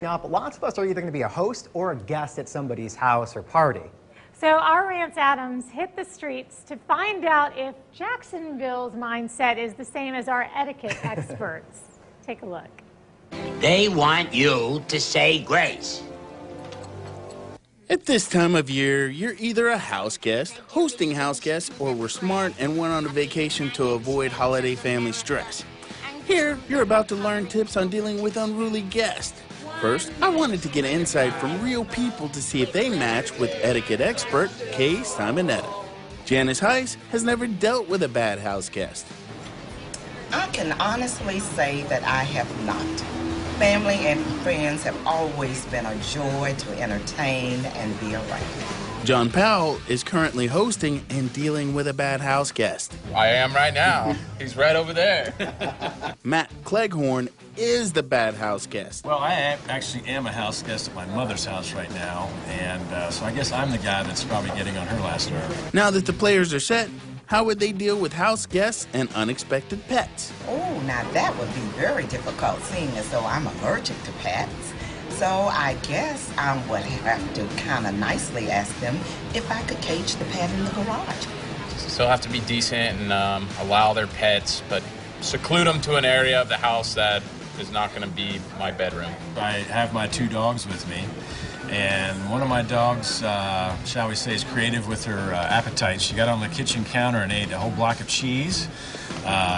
Up, lots of us are either going to be a host or a guest at somebody's house or party. So our Rance Adams hit the streets to find out if Jacksonville's mindset is the same as our etiquette experts. Take a look. They want you to say grace. At this time of year, you're either a house guest, hosting house guests, or we're smart and went on a vacation to avoid holiday family stress. Here, you're about to learn tips on dealing with unruly guests. First, I wanted to get insight from real people to see if they match with etiquette expert Kay Simonetta. Janice Heiss has never dealt with a bad house guest. I can honestly say that I have not. Family and friends have always been a joy to entertain and be around. John Powell is currently hosting and dealing with a bad house guest. I am right now. He's right over there. Matt Cleghorn is the bad house guest. Well, I actually am a house guest at my mother's house right now, and so I guess I'm the guy that's probably getting on her last nerve. Now that the players are set, how would they deal with house guests and unexpected pets? Oh, now that would be very difficult, seeing as though I'm allergic to pets. So I guess I would have to kind of nicely ask them if I could cage the pet in the garage. Still have to be decent and allow their pets, but seclude them to an area of the house that is not going to be my bedroom. I have my two dogs with me, and one of my dogs, shall we say, is creative with her appetite. She got on the kitchen counter and ate a whole block of cheese.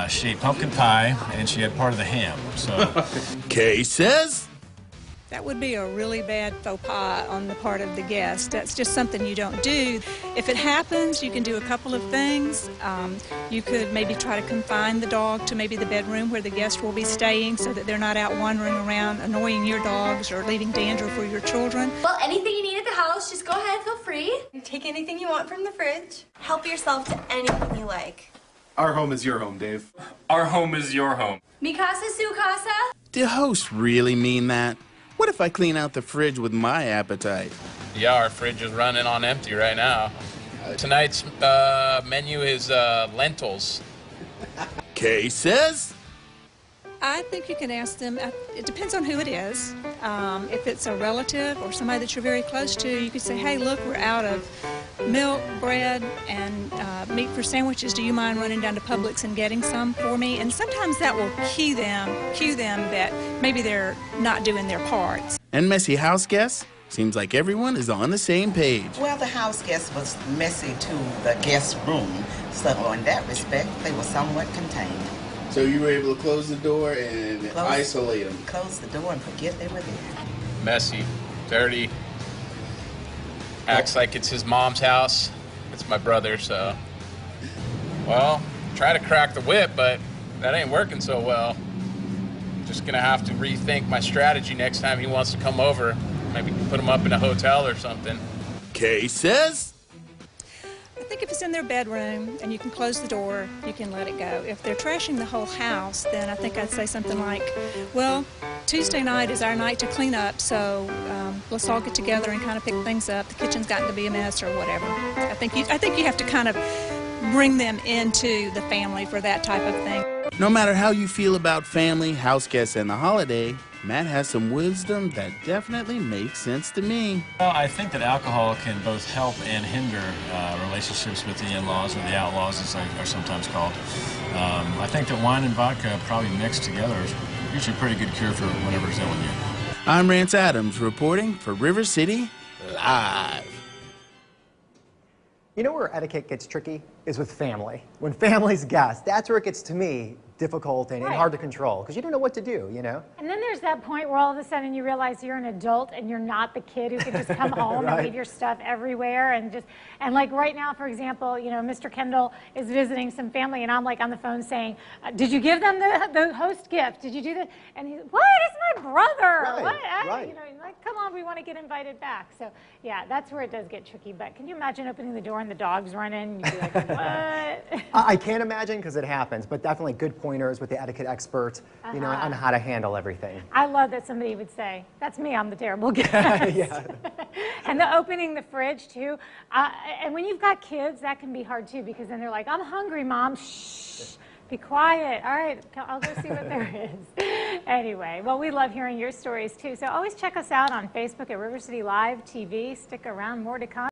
She ate pumpkin pie, and she had part of the ham. So, Kay says that would be a really bad faux pas on the part of the guest. That's just something you don't do. If it happens, you can do a couple of things. You could maybe try to confine the dog to maybe the bedroom where the guest will be staying so that they're not out wandering around annoying your dogs or leaving danger for your children. Well, anything you need at the house, just go ahead, feel free. Take anything you want from the fridge. Help yourself to anything you like. Our home is your home, Dave. Our home is your home. Mi casa, su casa. Do hosts really mean that? What if I clean out the fridge with my appetite? Yeah, our fridge is running on empty right now. Tonight's menu is lentils. Kay says I think you can ask them, it depends on who it is. If it's a relative or somebody that you're very close to, you could say, hey, look, we're out of milk, bread, and meat for sandwiches. Do you mind running down to Publix and getting some for me? And sometimes that will cue them that maybe they're not doing their parts. And messy house guests? Seems like everyone is on the same page. Well, the house guest was messy to the guest room, so in that respect, they were somewhat contained. So you were able to close the door and isolate them? Close the door and forget they were there. Messy, dirty. Acts like it's his mom's house. It's my brother, so. Well, try to crack the whip, but that ain't working so well. Just gonna have to rethink my strategy next time he wants to come over. Maybe put him up in a hotel or something. Kay says I think if it's in their bedroom and you can close the door, you can let it go. If they're trashing the whole house, then I think I'd say something like, well, Tuesday night is our night to clean up, so let's all get together and kind of pick things up. The kitchen's gotten to be a mess or whatever. I think you have to kind of bring them into the family for that type of thing. no matter how you feel about family, house guests, and the holiday, Matt has some wisdom that definitely makes sense to me. Well, I think that alcohol can both help and hinder relationships with the in-laws, or the outlaws as they are sometimes called. I think that wine and vodka probably mixed together is usually a pretty good cure for whatever's ill with you. I'm Rance Adams reporting for River City Live. You know where etiquette gets tricky? Is with family. When family's guests, that's where it gets, to me, difficult and hard to control, because you don't know what to do, you know? And then there's that point where all of a sudden you realize you're an adult and you're not the kid who can just come home and leave your stuff everywhere and like right now, for example, you know, Mr. Kendall is visiting some family and I'm like on the phone saying, did you give them the host gift? Did you do that? And he's, what? It's my brother. Right. You know, like, come on, we want to get invited back. So yeah, that's where it does get tricky. But can you imagine opening the door and the dog's running? You'd be like, what? I can't imagine, because it happens, but definitely good pointers with the etiquette expert, you know, on how to handle everything. I love that somebody would say, that's me, I'm the terrible guest. Yeah. And the opening the fridge too. And when you've got kids, that can be hard too, because then they're like, I'm hungry, Mom. Shh. Be quiet. All right, I'll go see what there is. Anyway, well, we love hearing your stories too. So always check us out on Facebook at River City Live TV. Stick around, more to come.